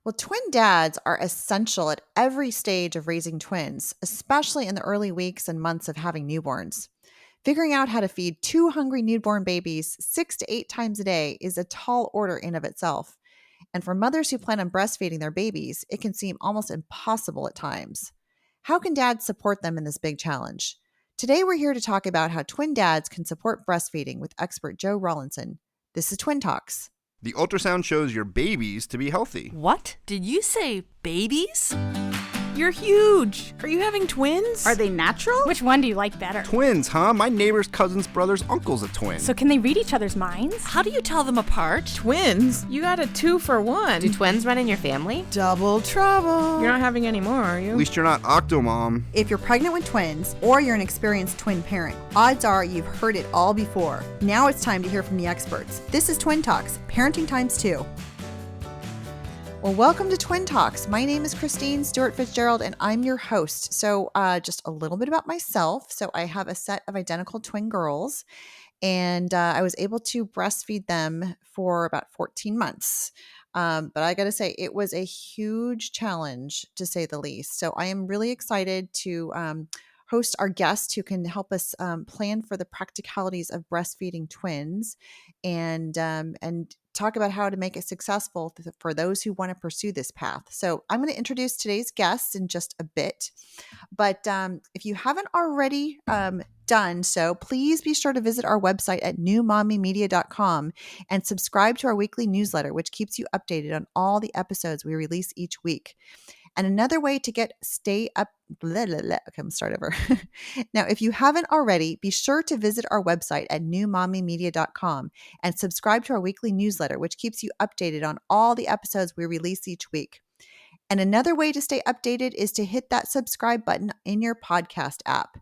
Well, twin dads are essential at every stage of raising twins, especially in the early weeks and months of having newborns. Figuring out how to feed two hungry newborn babies 6 to 8 times a day is a tall order in of itself. And for mothers who plan on breastfeeding their babies, it can seem almost impossible at times. How can dads support them in this big challenge? Today, we're here to talk about how twin dads can support breastfeeding with expert Joe Rawlinson. This is Twin Talks. The ultrasound shows your babies to be healthy. What? Did you say babies? You're huge. Are you having twins? Are they natural? Which one do you like better? Twins, huh? My neighbor's cousin's brother's uncle's a twin. So can they read each other's minds? How do you tell them apart? Twins? You got a 2-for-1. Do twins run in your family? Double trouble. You're not having any more, are you? At least you're not Octomom. If you're pregnant with twins or you're an experienced twin parent, odds are you've heard it all before. Now it's time to hear from the experts. This is Twin Talks, Parenting Times 2. Well, welcome to Twin Talks. My name is Christine Stewart Fitzgerald, and I'm your host. So just a little bit about myself. So I have a set of identical twin girls, and I was able to breastfeed them for about 14 months. But I got to say, it was a huge challenge, to say the least. So I am really excited to host our guest who can help us plan for the practicalities of breastfeeding twins and talk about how to make it successful for those who want to pursue this path. So I'm going to introduce today's guests in just a bit. But if you haven't already done so, please be sure to visit our website at newmommymedia.com and subscribe to our weekly newsletter, which keeps you updated on all the episodes we release each week. And another way to stay up. Okay, I'm start over. Now, if you haven't already, be sure to visit our website at newmommymedia.com and subscribe to our weekly newsletter, which keeps you updated on all the episodes we release each week. And another way to stay updated is to hit that subscribe button in your podcast app.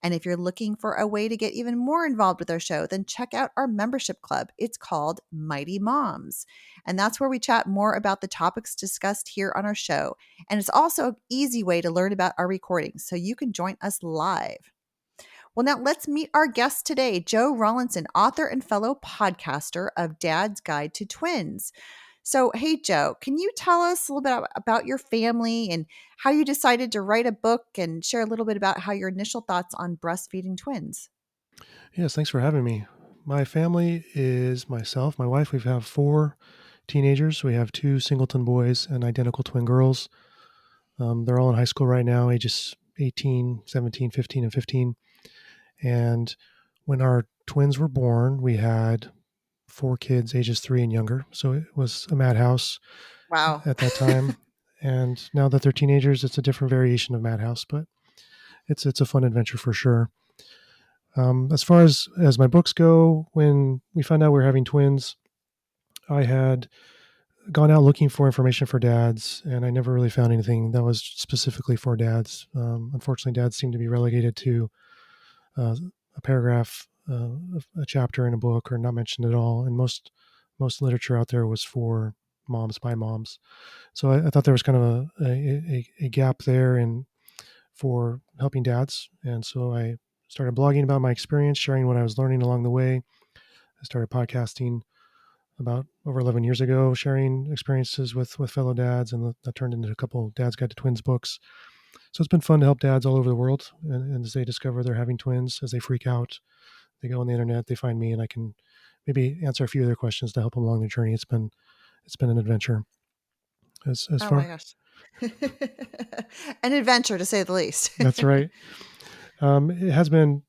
And if you're looking for a way to get even more involved with our show, then check out our membership club. It's called Mighty Moms. And that's where we chat more about the topics discussed here on our show. And it's also an easy way to learn about our recordings, so you can join us live. Well, now let's meet our guest today, Joe Rawlinson, author and fellow podcaster of Dad's Guide to Twins. So, hey, Joe, can you tell us a little bit about your family and how you decided to write a book and share a little bit about how your initial thoughts on breastfeeding twins? Yes, thanks for having me. My family is myself, my wife. We have 4 teenagers. We have 2 singleton boys and identical twin girls. They're all in high school right now, ages 18, 17, 15, and 15. And when our twins were born, we had 4 kids, ages 3 and younger. So it was a madhouse. Wow. At that time. And now that they're teenagers, it's a different variation of madhouse, but it's a fun adventure for sure. As far as my books go, when we found out we were having twins, I had gone out looking for information for dads, and I never really found anything that was specifically for dads. Unfortunately, dads seem to be relegated to a paragraph, a chapter in a book, or not mentioned at all. And most literature out there was for moms by moms. So I thought there was kind of a gap there for helping dads. And so I started blogging about my experience, sharing what I was learning along the way. I started podcasting about over 11 years ago, sharing experiences with fellow dads, and that turned into a couple Dad's Guide to Twins books. So it's been fun to help dads all over the world. And as they discover they're having twins, as they freak out, they go on the internet, they find me, and I can maybe answer a few of their questions to help them along their journey. It's been an adventure. Oh my gosh. An adventure, to say the least. That's right. It has been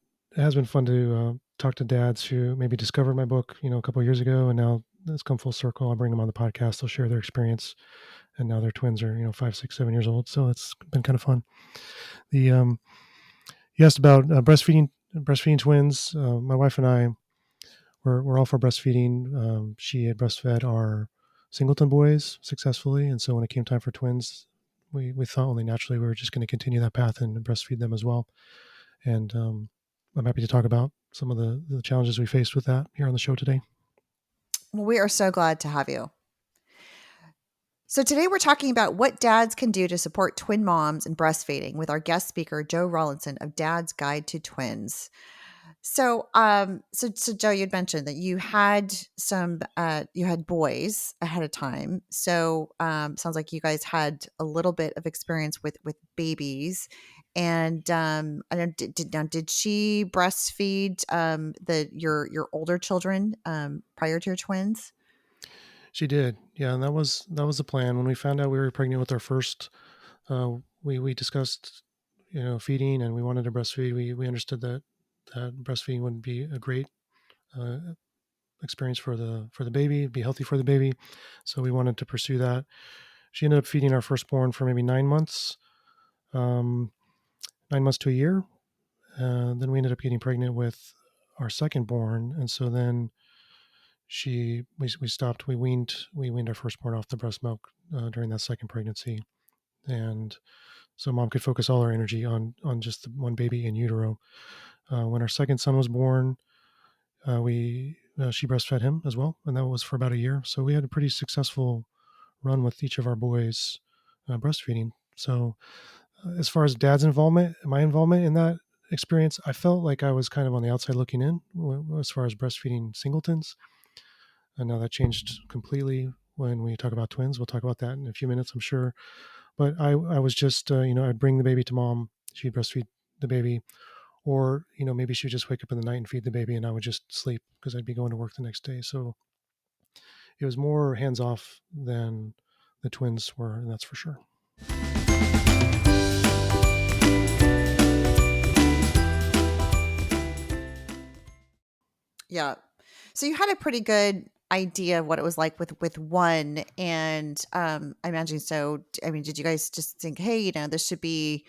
fun to talk to dads who maybe discovered my book, a couple of years ago, and now it's come full circle. I'll bring them on the podcast. They'll share their experience, and now their twins are 5, 6, 7 years old. So it's been kind of fun. You asked about breastfeeding twins. My wife and I we're all for breastfeeding. She had breastfed our singleton boys successfully, and so when it came time for twins, we thought only naturally we were just going to continue that path and breastfeed them as well. And I'm happy to talk about some of the challenges we faced with that here on the show today. Well, we are so glad to have you. So today we're talking about what dads can do to support twin moms and breastfeeding with our guest speaker, Joe Rawlinson of Dad's Guide to Twins. So Joe, you'd mentioned that you had boys ahead of time. So, sounds like you guys had a little bit of experience with babies. And I don't did she breastfeed your older children prior to your twins? She did, yeah, and that was the plan. When we found out we were pregnant with our first, we discussed, feeding, and we wanted to breastfeed. We understood that breastfeeding would be a great uh, experience for the baby, be healthy for the baby. So we wanted to pursue that. She ended up feeding our firstborn for maybe 9 months, um, 9 months to a year. Then we ended up getting pregnant with our secondborn, and so then we stopped. We weaned our firstborn off the breast milk during that second pregnancy, and so mom could focus all her energy on just the one baby in utero. When our second son was born, we she breastfed him as well, and that was for about a year. So we had a pretty successful run with each of our boys breastfeeding. So as far as dad's involvement, my involvement in that experience, I felt like I was kind of on the outside looking in as far as breastfeeding singletons. And now that changed completely when we talk about twins. We'll talk about that in a few minutes, I'm sure. But I was just, I'd bring the baby to mom. She'd breastfeed the baby. Or, maybe she would just wake up in the night and feed the baby, and I would just sleep because I'd be going to work the next day. So it was more hands off than the twins were, and that's for sure. Yeah. So you had a pretty good idea of what it was like with one, and I imagine so. I mean, did you guys just think, hey, this should be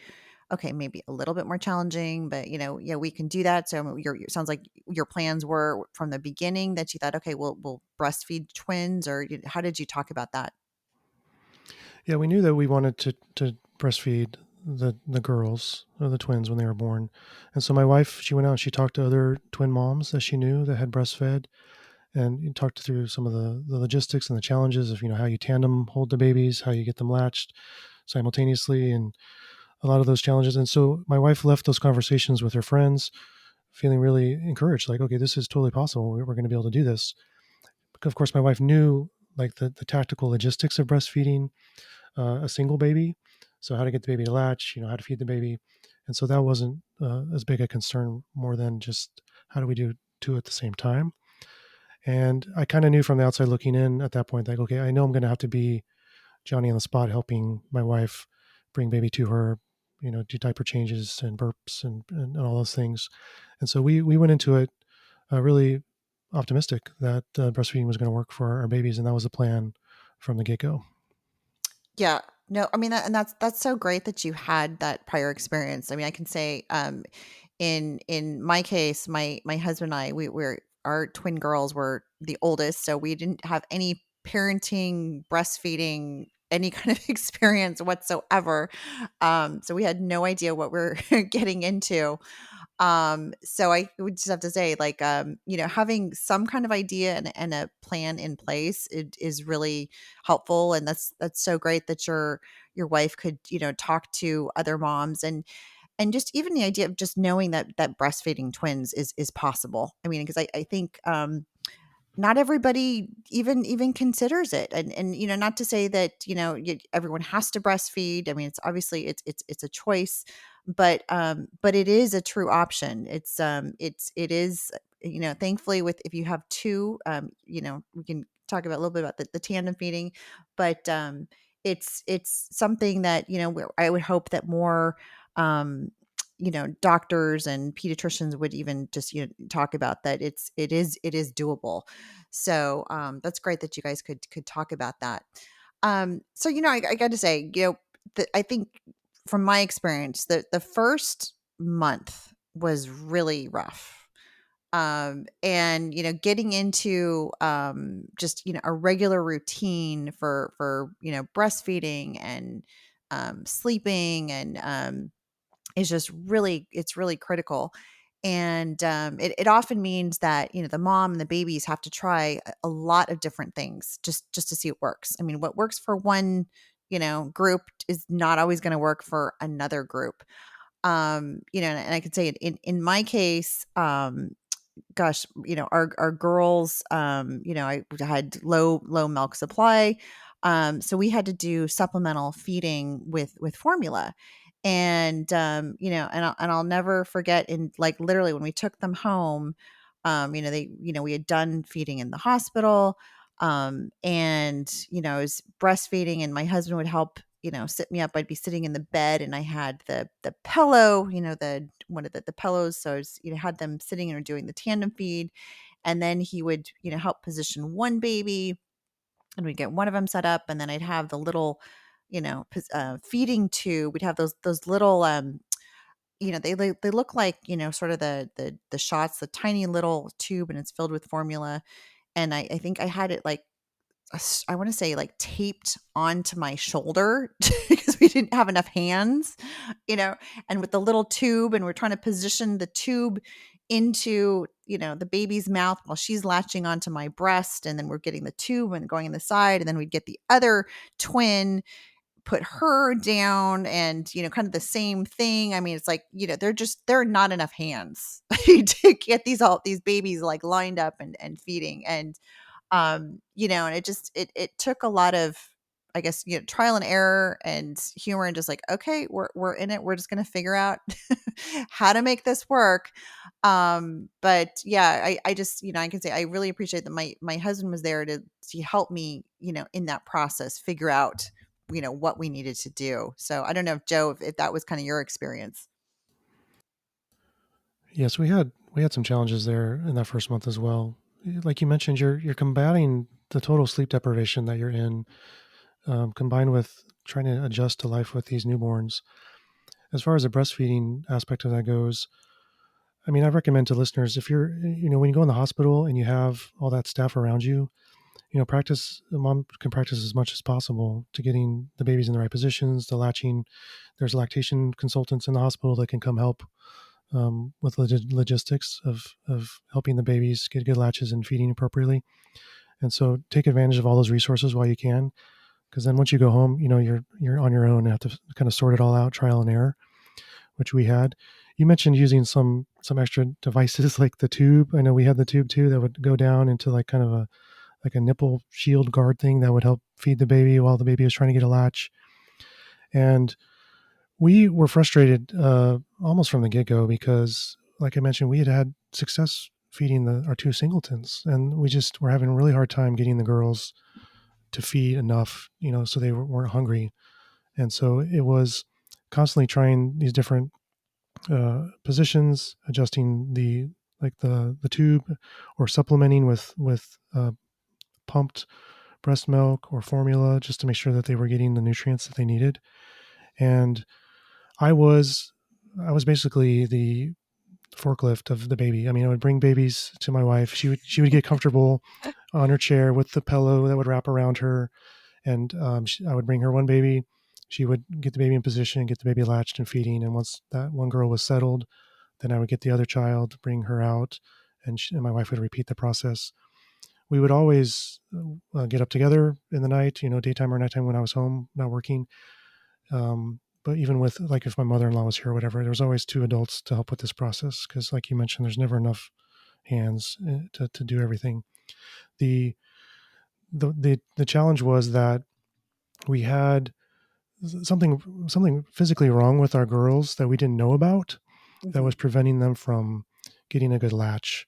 okay, maybe a little bit more challenging, but yeah, we can do that. So sounds like your plans were from the beginning that you thought, okay, we'll breastfeed twins, or how did you talk about that? Yeah, we knew that we wanted to breastfeed the girls or the twins when they were born. And so my wife, she went out and she talked to other twin moms that she knew that had breastfed, and talked through some of the logistics and the challenges of, how you tandem hold the babies, how you get them latched simultaneously, and a lot of those challenges. And so my wife left those conversations with her friends feeling really encouraged, like, okay, this is totally possible. We're going to be able to do this. Of course, my wife knew like the tactical logistics of breastfeeding a single baby. So how to get the baby to latch, how to feed the baby. And so that wasn't as big a concern, more than just how do we do two at the same time. And I kind of knew from the outside looking in at that point, like, okay, I know I'm going to have to be Johnny on the spot, helping my wife bring baby to her, do diaper changes and burps and all those things. And so we went into it really optimistic that breastfeeding was going to work for our babies. And that was the plan from the get go. Yeah. No, I mean and that's so great that you had that prior experience. I mean, I can say in my case, my husband and I, we're our twin girls were the oldest, so we didn't have any parenting, breastfeeding, any kind of experience whatsoever. So we had no idea what we're getting into. So I would just have to say, like, having some kind of idea and a plan in place, it is really helpful. And that's so great that your wife could, talk to other moms, and just even the idea of just knowing that breastfeeding twins is possible. I mean, because I think not everybody even considers it, and not to say that everyone has to breastfeed. I mean, it's obviously it's a choice, but it is a true option. It is, thankfully, with if you have two, we can talk about a little bit about the tandem feeding, but it's something that I would hope that more um doctors and pediatricians would even just talk about that. It is doable. So that's great that you guys could talk about that. So I got to say, I think from my experience, the first month was really rough. And getting into just a regular routine for breastfeeding and sleeping and is just really critical. And it often means that the mom and the babies have to try a lot of different things just to see what works. I mean, what works for one group is not always going to work for another group. And I could say it in my case, gosh, our girls, I had low milk supply. So we had to do supplemental feeding with formula. And, I'll never forget in like literally when we took them home, we had done feeding in the hospital. I was breastfeeding and my husband would help, sit me up. I'd be sitting in the bed and I had the pillow, one of the pillows. So I was, had them sitting and doing the tandem feed. And then he would, help position one baby and we'd get one of them set up. And then I'd have the little, feeding tube. We'd have those little, they look like, sort of the shots, the tiny little tube and it's filled with formula. And I think I had it like, I want to say like taped onto my shoulder because we didn't have enough hands, and with the little tube and we're trying to position the tube into, the baby's mouth while she's latching onto my breast. And then we're getting the tube and going in the side. And then we'd get the other twin, put her down and, kind of the same thing. I mean, it's like, there are not enough hands to get these babies like lined up and feeding. And it took a lot of, I guess, trial and error and humor and just like, okay, we're in it. We're just going to figure out how to make this work. But yeah, I just, I can say I really appreciate that my husband was there to help me, in that process, figure out, what we needed to do. So I don't know if Joe, if that was kind of your experience. Yes, we had some challenges there in that first month as well. Like you mentioned, you're combating the total sleep deprivation that you're in, combined with trying to adjust to life with these newborns. As far as the breastfeeding aspect of that goes, I mean, I recommend to listeners, if you're, when you go in the hospital and you have all that staff around you, mom can practice as much as possible to getting the babies in the right positions, the latching. There's lactation consultants in the hospital that can come help with logistics of helping the babies get good latches and feeding appropriately. And so take advantage of all those resources while you can, because then once you go home, you're on your own and have to kind of sort it all out, trial and error, which we had. You mentioned using some extra devices like the tube. I know we had the tube too that would go down into like kind of a nipple shield guard thing that would help feed the baby while the baby was trying to get a latch. And we were frustrated almost from the get-go because, like I mentioned, we had success feeding our two singletons, and we just were having a really hard time getting the girls to feed enough, so they weren't hungry. And so it was constantly trying these different positions, adjusting the tube, or supplementing with pumped breast milk or formula just to make sure that they were getting the nutrients that they needed. And I was basically the forklift of the baby. I mean, I would bring babies to my wife. She would get comfortable on her chair with the pillow that would wrap around her, and I would bring her one baby. She would get the baby in position, get the baby latched and feeding. And once that one girl was settled, then I would get the other child, bring her out, and my wife would repeat the process. We would always get up together in the night, daytime or nighttime when I was home, not working. But even with, like, if my mother-in-law was here or whatever, there was always two adults to help with this process. Cause like you mentioned, there's never enough hands to do everything. The challenge was that we had something physically wrong with our girls that we didn't know about, that was preventing them from getting a good latch.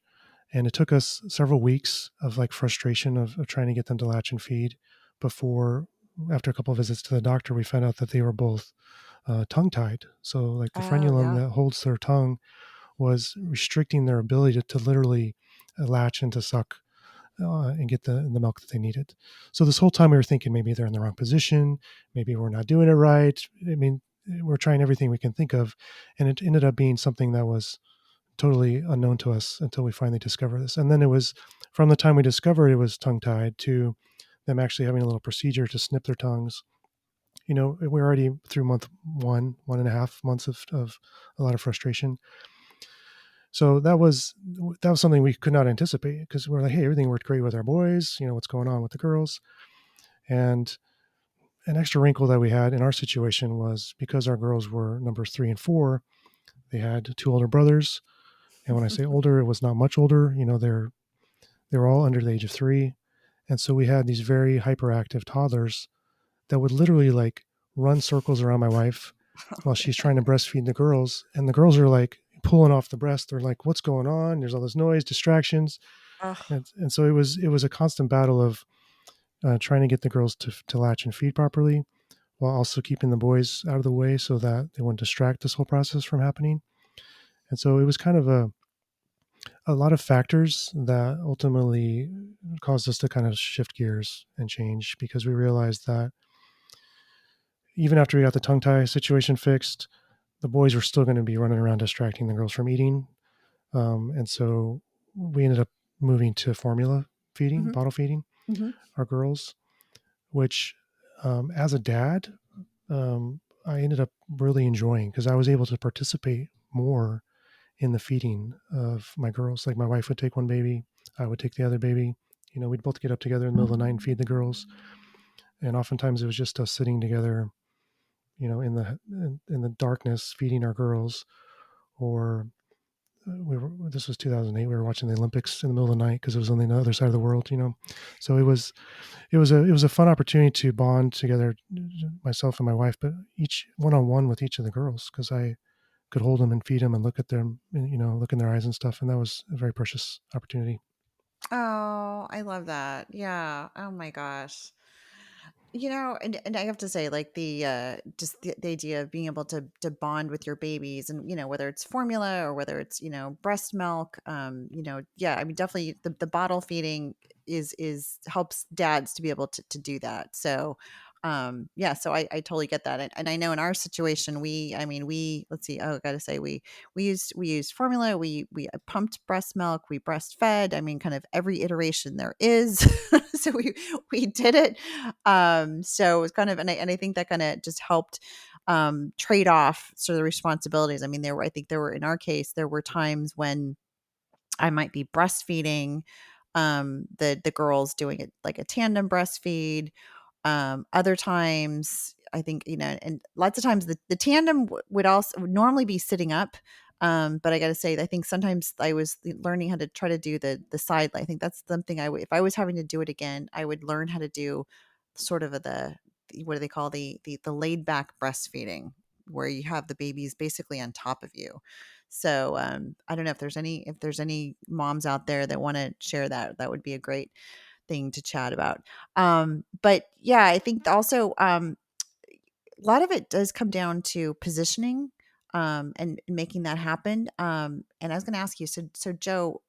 And it took us several weeks of like frustration of trying to get them to latch and feed before, after a couple of visits to the doctor, we found out that they were both tongue tied. So like the frenulum that holds their tongue was restricting their ability to literally latch and to suck and get the milk that they needed. So this whole time we were thinking maybe they're in the wrong position, maybe we're not doing it right. I mean, we're trying everything we can think of, and it ended up being something that was totally unknown to us until we finally discovered this. And then it was from the time we discovered it was tongue tied to them actually having a little procedure to snip their tongues. We're already through month 1.5 months of a lot of frustration. So that was something we could not anticipate, because we're like, hey, everything worked great with our boys. What's going on with the girls? And an extra wrinkle that we had in our situation was, because our girls were numbers 3 and 4, They had two older brothers, and when I say older, it was not much older. They were all under the age of 3, and so we had these very hyperactive toddlers that would literally like run circles around my wife while she's trying to breastfeed the girls, and the girls are like pulling off the breast. They're like, "What's going on?" There's all this noise, distractions, Ugh. and so it was a constant battle of trying to get the girls to latch and feed properly, while also keeping the boys out of the way so that they wouldn't distract this whole process from happening. And so it was kind of a lot of factors that ultimately caused us to kind of shift gears and change, because we realized that even after we got the tongue tie situation fixed, the boys were still going to be running around distracting the girls from eating. And so we ended up moving to formula feeding, Mhm. bottle feeding Mhm. our girls, which as a dad, I ended up really enjoying, because I was able to participate more in the feeding of my girls. Like my wife would take one baby, I would take the other baby. We'd both get up together in the middle of the night and feed the girls. And oftentimes it was just us sitting together, in the darkness, feeding our girls. Or this was 2008. We were watching the Olympics in the middle of the night because it was on the other side of the world. So it was a fun opportunity to bond together, myself and my wife, but each one-on-one with each of the girls, because I could hold them and feed them and look at them, look in their eyes and stuff. And that was a very precious opportunity. Oh, I love that. Yeah. Oh my gosh. And I have to say, like just the idea of being able to bond with your babies, and whether it's formula or whether it's breast milk, yeah, I mean, definitely the bottle feeding is helps dads to be able to do that. So yeah, so I totally get that. And I know in our situation, I mean, let's see, oh, I gotta say, we used formula, we pumped breast milk, we breastfed, I mean, kind of every iteration there is. So we did it. So it was kind of, and I think that kind of just helped trade off sort of the responsibilities. I mean, I think there were, in our case, there were times when I might be breastfeeding, the girls doing it like a tandem breastfeed. Other times, I think, and lots of times the tandem would normally be sitting up. But I got to say, I think sometimes I was learning how to try to do the side. I think that's something if I was having to do it again, I would learn how to do sort of what do they call the laid back breastfeeding, where you have the babies basically on top of you. So I don't know if there's any moms out there that want to share that. That would be a great thing to chat about. But yeah, I think also a lot of it does come down to positioning, and making that happen. And I was going to ask you, so Joe,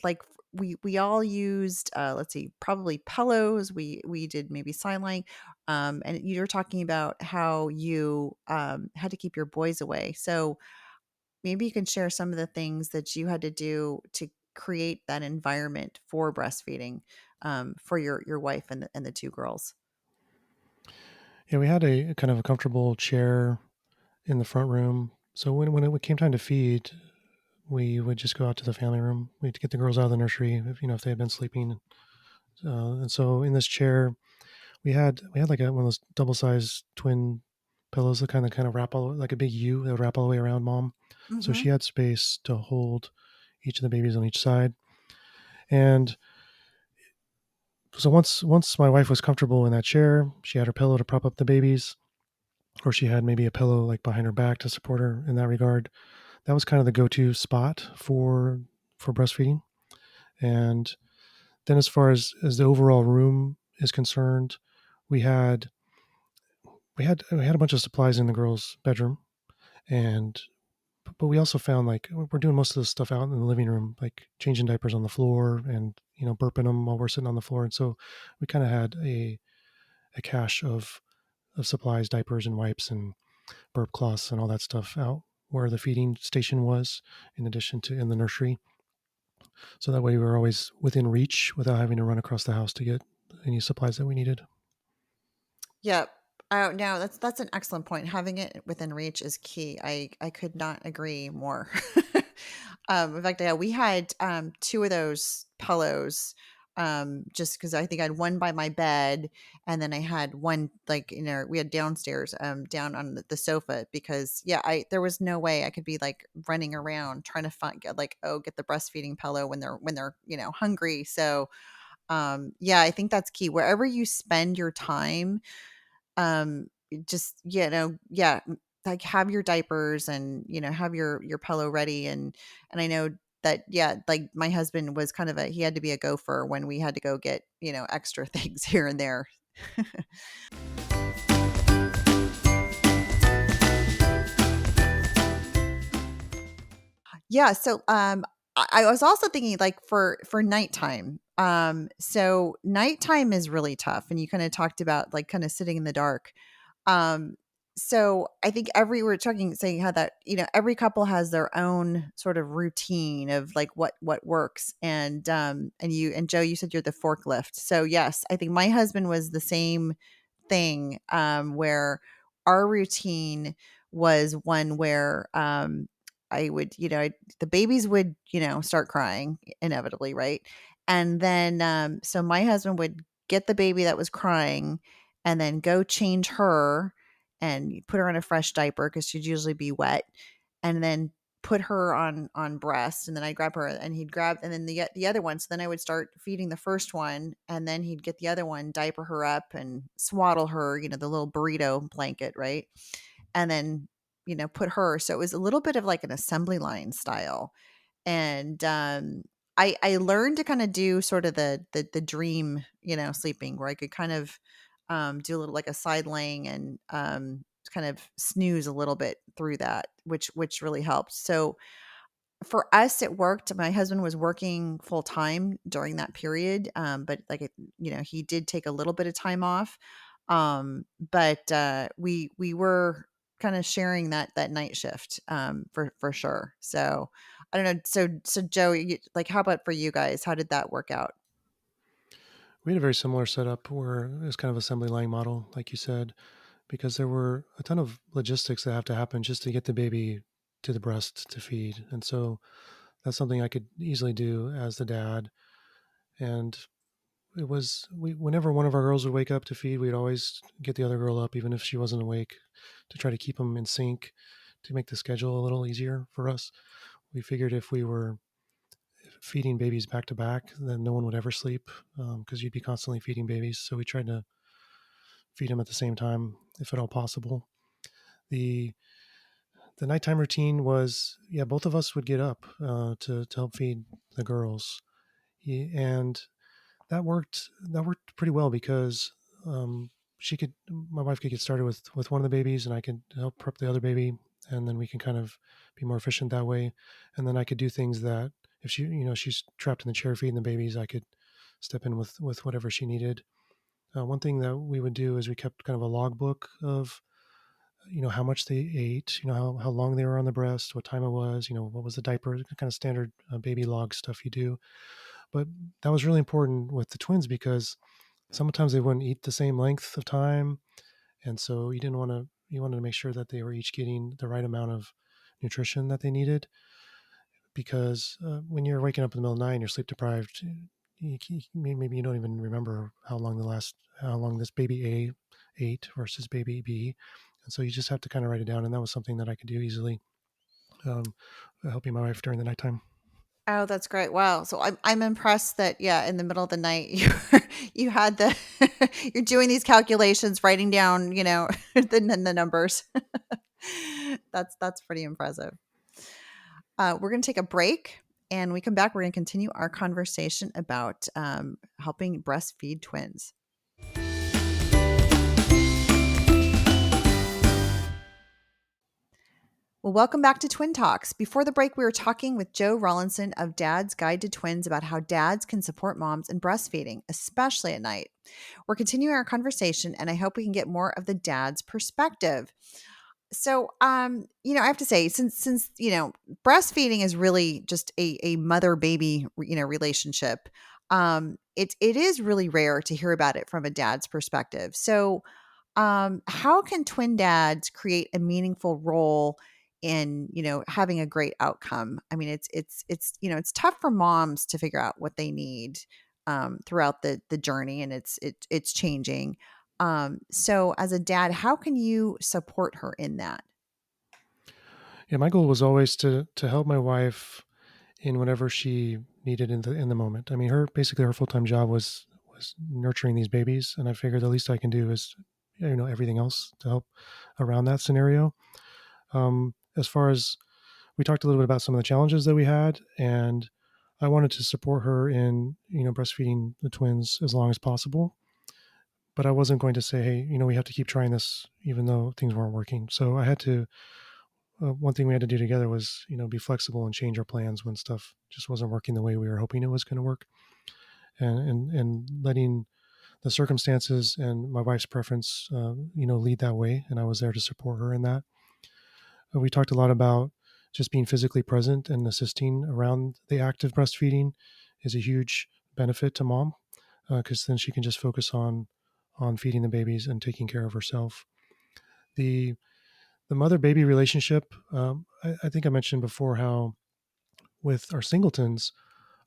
like we all used, let's see, probably pillows. We did maybe sideline, and you were talking about how you had to keep your boys away. So maybe you can share some of the things that you had to do to create that environment for breastfeeding, for your wife and the two girls. Yeah, we had a kind of a comfortable chair in the front room. So when it came time to feed, we would just go out to the family room. We'd get the girls out of the nursery if they had been sleeping. And so in this chair, we had like one of those double sized twin pillows that kind of wrap all, like a big U that would wrap all the way around mom. So Mm-hmm. she had space to hold each of the babies on each side. And so once my wife was comfortable in that chair, she had her pillow to prop up the babies, or she had maybe a pillow like behind her back to support her in that regard. That was kind of the go-to spot for breastfeeding. And then as far as the overall room is concerned, we had we had a bunch of supplies in the girls' bedroom, and but we also found like we're doing most of this stuff out in the living room, like changing diapers on the floor and burping them while we're sitting on the floor. And so we kind of had a cache of supplies, diapers and wipes and burp cloths and all that stuff out where the feeding station was, in addition to in the nursery. So that way we were always within reach without having to run across the house to get any supplies that we needed. Yep. Oh, no, that's an excellent point. Having it within reach is key. I could not agree more. In fact, yeah, we had two of those pillows. just because I think I had one by my bed, and then I had one like we had downstairs, down on the sofa because I there was no way I could be like running around trying to find get the breastfeeding pillow when they're hungry. So I think that's key. Wherever you spend your time, just like have your diapers and have your pillow ready, and I know that like my husband was kind of he had to be a gopher when we had to go get extra things here and there. Yeah, so I was also thinking like for nighttime. So nighttime is really tough, and you kind of talked about like kind of sitting in the dark. Um, so I think we're talking saying how that every couple has their own sort of routine of like what works, and Joe, you said you're the forklift. So yes, I think my husband was the same thing, where our routine was one where I would, the babies would, start crying inevitably, right? And then, so my husband would get the baby that was crying and then go change her and put her on a fresh diaper because she'd usually be wet, and then put her on breast, and then I'd grab her and he'd grab, and then the other one. So then I would start feeding the first one, and then he'd get the other one, diaper her up and swaddle her, the little burrito blanket, right? And then put her. So it was a little bit of like an assembly line style. And I learned to kind of do sort of the dream, sleeping, where I could kind of do a little like a side laying, and kind of snooze a little bit through that, which really helped. So for us, it worked. My husband was working full time during that period, but like he did take a little bit of time off. But we were kind of sharing that night shift, for sure. So I don't know. So Joe, like, how about for you guys? How did that work out? We had a very similar setup where it was kind of assembly line model, like you said, because there were a ton of logistics that have to happen just to get the baby to the breast to feed. And so that's something I could easily do as the dad. And whenever one of our girls would wake up to feed, we'd always get the other girl up, even if she wasn't awake, to try to keep them in sync to make the schedule a little easier for us. We figured if we were feeding babies back to back, then no one would ever sleep, because you'd be constantly feeding babies. So we tried to feed them at the same time, if at all possible. The the nighttime routine was, both of us would get up to help feed the girls, and that worked pretty well because my wife could get started with one of the babies, and I could help prep the other baby, and then we can kind of be more efficient that way. And then I could do things that if she's trapped in the chair feeding the babies, I could step in with whatever she needed. One thing that we would do is we kept kind of a logbook of how much they ate, how long they were on the breast, what time it was, what was the diaper, kind of standard baby log stuff you do. But that was really important with the twins because sometimes they wouldn't eat the same length of time, and so you wanted to make sure that they were each getting the right amount of nutrition that they needed, because when you're waking up in the middle of the night and you're sleep deprived, maybe you don't even remember how long this baby A ate versus baby B, and so you just have to kind of write it down. And that was something that I could do easily, um, helping my wife during the nighttime. Oh, that's great. Wow. So I'm impressed that in the middle of the night you had the you're doing these calculations, writing down, the numbers. That's pretty impressive. We're going to take a break, and when we come back, we're going to continue our conversation about helping breastfeed twins. Well, welcome back to Twin Talks. Before the break, we were talking with Joe Rollinson of Dad's Guide to Twins about how dads can support moms in breastfeeding, especially at night. We're continuing our conversation, and I hope we can get more of the dad's perspective. So, I have to say, since breastfeeding is really just a mother baby, relationship. It is really rare to hear about it from a dad's perspective. So, how can twin dads create a meaningful role in having a great outcome? I mean, it's tough for moms to figure out what they need. throughout the journey, and it's changing. So as a dad, how can you support her in that? Yeah, my goal was always to help my wife in whatever she needed in the moment. I mean, her full time job was nurturing these babies, and I figured the least I can do is everything else to help around that scenario. As far as we talked a little bit about some of the challenges that we had, and I wanted to support her in breastfeeding the twins as long as possible. But I wasn't going to say, hey, we have to keep trying this, even though things weren't working. So I had to. One thing we had to do together was, be flexible and change our plans when stuff just wasn't working the way we were hoping it was going to work, and letting the circumstances and my wife's preference, lead that way. And I was there to support her in that. We talked a lot about just being physically present and assisting around the act of breastfeeding is a huge benefit to mom, because then she can just focus on feeding the babies and taking care of herself. The the mother baby relationship, I think I mentioned before how with our singletons,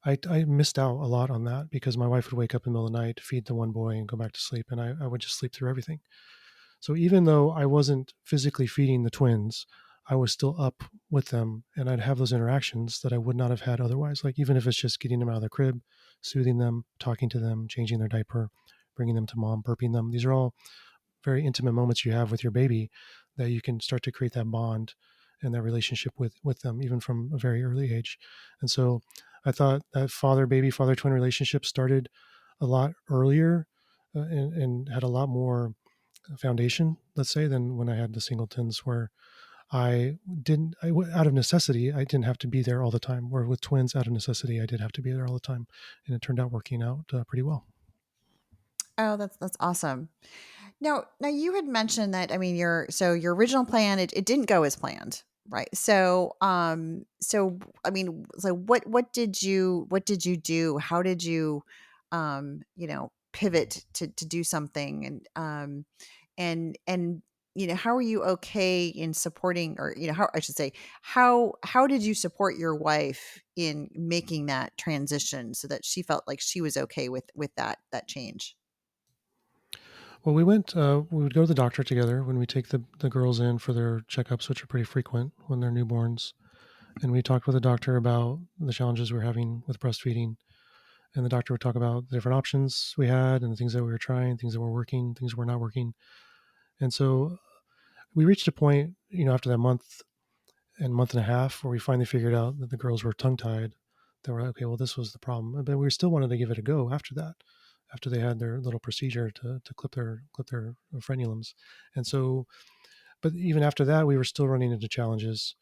I missed out a lot on that because my wife would wake up in the middle of the night, feed the one boy, and go back to sleep, and I would just sleep through everything. So even though I wasn't physically feeding the twins, I was still up with them, and I'd have those interactions that I would not have had otherwise. Like even if it's just getting them out of the crib, soothing them, talking to them, changing their diaper, bringing them to mom, burping them. These are all very intimate moments you have with your baby that you can start to create that bond and that relationship with them even from a very early age. And so I thought that father baby, father twin relationship started a lot earlier, and had a lot more foundation, let's say, than when I had the singletons, where out of necessity, I didn't have to be there all the time. Where with twins, out of necessity, I did have to be there all the time, and it turned out working out pretty well. Oh, that's awesome. Now you had mentioned that, I mean, your original plan, it didn't go as planned, right? So I mean, so what did you do? How did you pivot to do something, and how are you okay in supporting, or how I should say, how did you support your wife in making that transition so that she felt like she was okay with that change? Well, we would go to the doctor together when we take the girls in for their checkups, which are pretty frequent when they're newborns. And we talked with the doctor about the challenges we're having with breastfeeding. And the doctor would talk about the different options we had and the things that we were trying, things that were working, things that were not working. And so we reached a point, after that month and a half, where we finally figured out that the girls were tongue tied. They were like, okay, well, this was the problem. But we still wanted to give it a go after that, after they had their little procedure to clip their frenulums. And so, but even after that, we were still running into challenges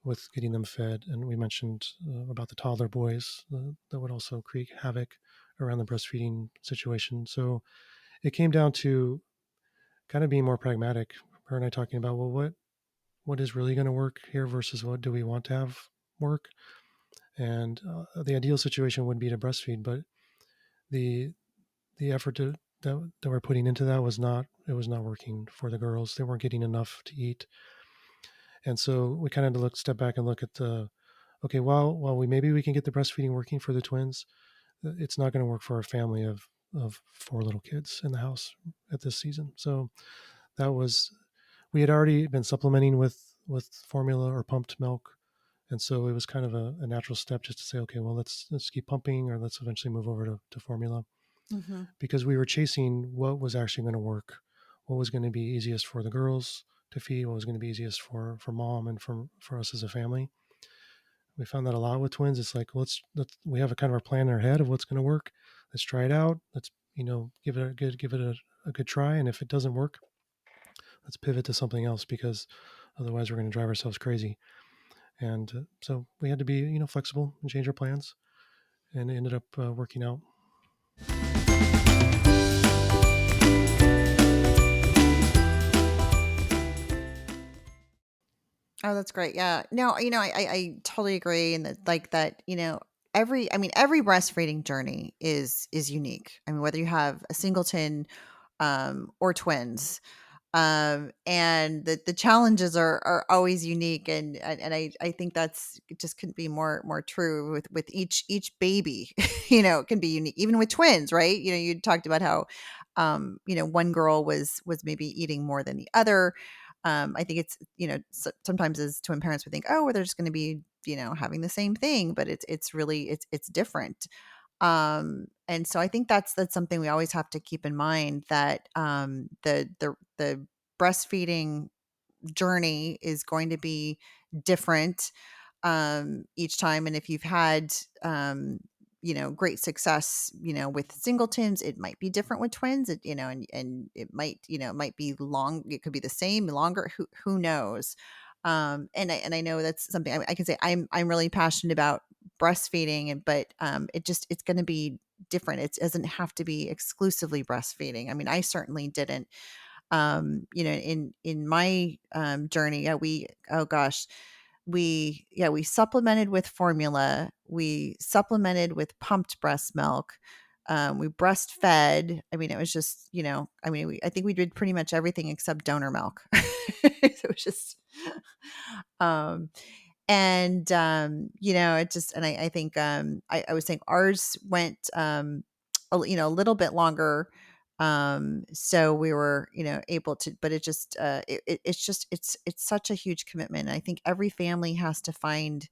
with getting them fed. And we mentioned about the toddler boys that would also create havoc around the breastfeeding situation. So it came down to kind of being more pragmatic. Her and I talking about, well, what is really going to work here versus what do we want to have work? And the ideal situation would be to breastfeed, but the effort that we're putting into that was not working for the girls. They weren't getting enough to eat, and so we kind of step back and look at okay, while we can get the breastfeeding working for the twins, it's not going to work for a family of four little kids in the house at this season. So that was, we had already been supplementing with formula or pumped milk. And so it was kind of a natural step just to say, okay, well, let's keep pumping, or let's eventually move over to formula, Mm-hmm. because we were chasing what was actually going to work, what was going to be easiest for the girls to feed, what was going to be easiest for mom and for us as a family. We found that a lot with twins. It's like, we have a kind of a plan in our head of what's going to work. Let's try it out. Let's, give it a good try. And if it doesn't work, let's pivot to something else, because otherwise we're going to drive ourselves crazy. And so we had to be, flexible and change our plans, and it ended up working out. Oh, that's great. Yeah. No, I totally agree. And that, like that, every breastfeeding journey is unique. I mean, whether you have a singleton, or twins, And the challenges are always unique, and I think that's it just couldn't be more true with each baby. It can be unique even with twins, right? You talked about how one girl was maybe eating more than the other. I think it's sometimes as twin parents we think, oh, well, they're just going to be having the same thing, but it's really it's different. And so I think that's something we always have to keep in mind, that the breastfeeding journey is going to be different each time. And if you've had great success with singletons, it might be different with twins. And it might it might be long, it could be the same, longer, who knows. And I know that's something I can say I'm really passionate about breastfeeding, but it's going to be different. It doesn't have to be exclusively breastfeeding. I mean, I certainly didn't. In my journey, we oh gosh, we supplemented with formula, we supplemented with pumped breast milk, we breastfed. I mean, it was just I think we did pretty much everything except donor milk. It was just um it just, and I think I was saying ours went a little bit longer, so we were able to, but it just it's just it's such a huge commitment. And I think every family has to find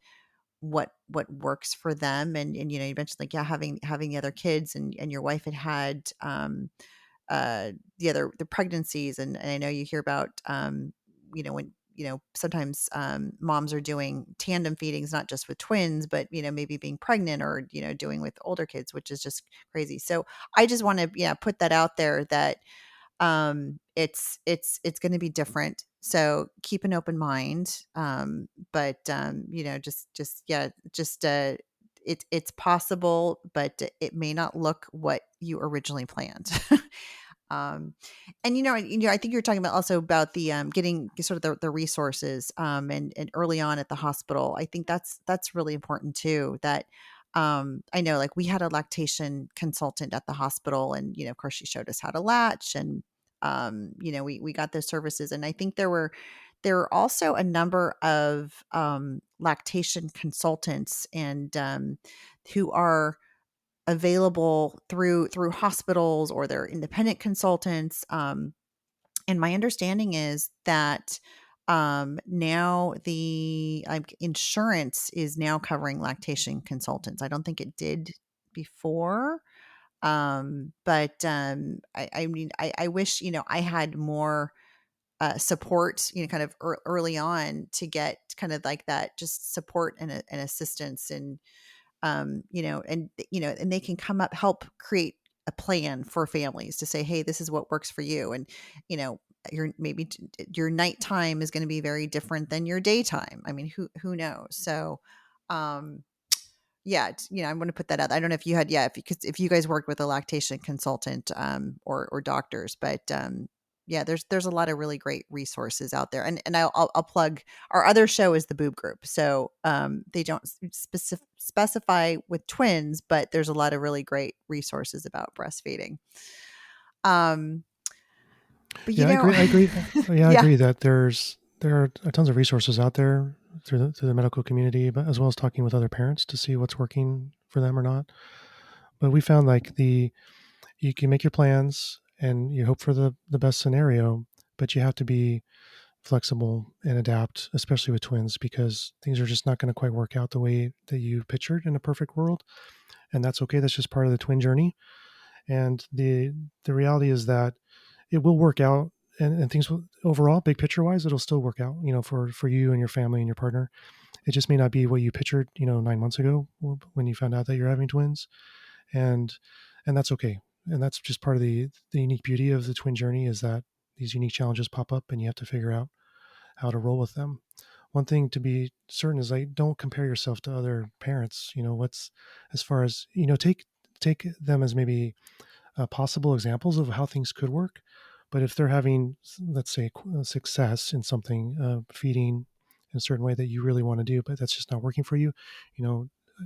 what works for them. And you mentioned, like, yeah, having the other kids, and your wife had the pregnancies, and I know you hear about when sometimes moms are doing tandem feedings, not just with twins, but maybe being pregnant, or doing with older kids, which is just crazy. So I just want to put that out there, that it's going to be different, so keep an open mind. But it's possible, but it may not look what you originally planned. um I think you're talking about also about the getting sort of the resources, and early on at the hospital. I think that's really important too, that I know, like, we had a lactation consultant at the hospital, and of course she showed us how to latch, and we got those services. And I think there were also a number of lactation consultants, and who are available through hospitals, or they're independent consultants. And my understanding is that now the insurance is now covering lactation consultants. I don't think it did before. But I mean, I wish I had more support, kind of early on, to get kind of like that, just support and assistance. And and they can come up, help create a plan for families, to say, hey, this is what works for you. And you know your nighttime is going to be very different than your daytime. I mean, who knows? So um yeah, I'm going to put that out. I don't know if you had, because if you guys worked with a lactation consultant, or doctors, but yeah, there's a lot of really great resources out there. And I'll plug our other show is the Boob Group. So they don't specify with twins, but there's a lot of really great resources about breastfeeding. Um, but Yeah, I agree. Yeah, I yeah. agree that there are tons of resources out there through the medical community, but as well as talking with other parents to see what's working for them or not. But we found, like, you can make your plans and you hope for the best scenario, but you have to be flexible and adapt, especially with twins, because things are just not going to quite work out the way that you pictured in a perfect world. And that's okay. That's just part of the twin journey. And the reality is that it will work out, and things will, overall, big picture wise, it'll still work out, for you and your family and your partner. It just may not be what you pictured, 9 months ago when you found out that you're having twins. And that's okay. And that's just part of the unique beauty of the twin journey, is that these unique challenges pop up and you have to figure out how to roll with them. One thing to be certain is, like, don't compare yourself to other parents. What's, as far as, take them as maybe possible examples of how things could work. But if they're having, let's say, success in something, feeding in a certain way that you really want to do, but that's just not working for you,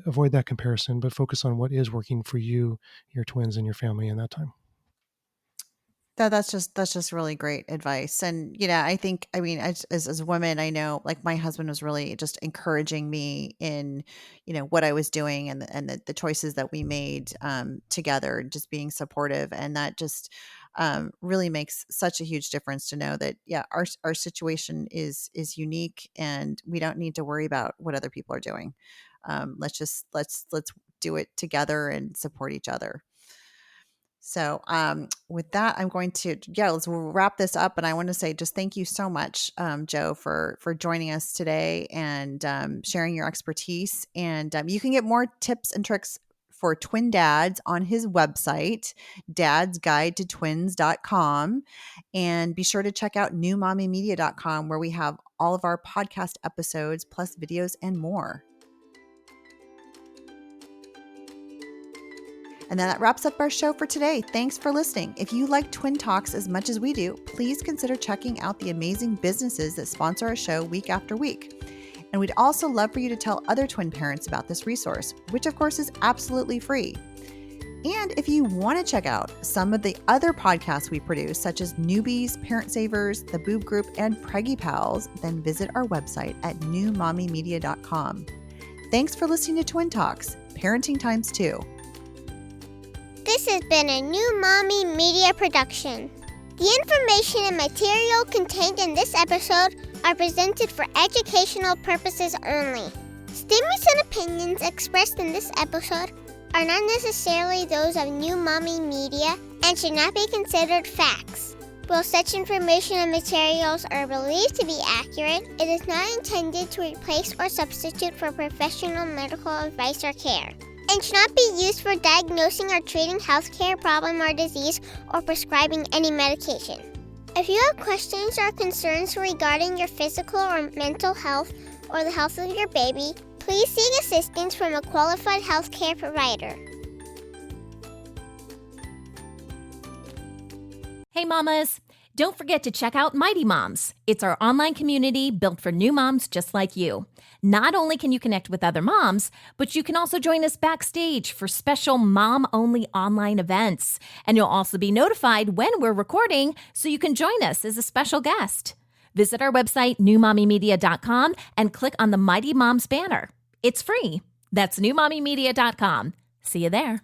avoid that comparison, but focus on what is working for you, your twins, and your family in that time. That's just really great advice. And I think, I mean, as women, I know, like, my husband was really just encouraging me in, what I was doing, and the choices that we made together, and just being supportive, and that just really makes such a huge difference to know that, yeah, our situation is unique, and we don't need to worry about what other people are doing. Let's do it together and support each other. So, with that, I'm going to, let's wrap this up. And I want to say just thank you so much, Joe, for joining us today, and sharing your expertise. And you can get more tips and tricks for twin dads on his website, dadsguidetotwins.com. And be sure to check out newmommymedia.com, where we have all of our podcast episodes, plus videos and more. And then that wraps up our show for today. Thanks for listening. If you like Twin Talks as much as we do, please consider checking out the amazing businesses that sponsor our show week after week. And we'd also love for you to tell other twin parents about this resource, which of course is absolutely free. And if you want to check out some of the other podcasts we produce, such as Newbies, Parent Savers, The Boob Group, and Preggy Pals, then visit our website at newmommymedia.com. Thanks for listening to Twin Talks, Parenting Times 2. This has been a New Mommy Media production. The information and material contained in this episode are presented for educational purposes only. Statements and opinions expressed in this episode are not necessarily those of New Mommy Media and should not be considered facts. While such information and materials are believed to be accurate, it is not intended to replace or substitute for professional medical advice or care, and should not be used for diagnosing or treating healthcare problem or disease, or prescribing any medication. If you have questions or concerns regarding your physical or mental health or the health of your baby, please seek assistance from a qualified healthcare provider. Hey mamas, don't forget to check out Mighty Moms. It's our online community built for new moms just like you. Not only can you connect with other moms, but you can also join us backstage for special mom-only online events. And you'll also be notified when we're recording, so you can join us as a special guest. Visit our website, newmommymedia.com, and click on the Mighty Moms banner. It's free. That's newmommymedia.com. See you there.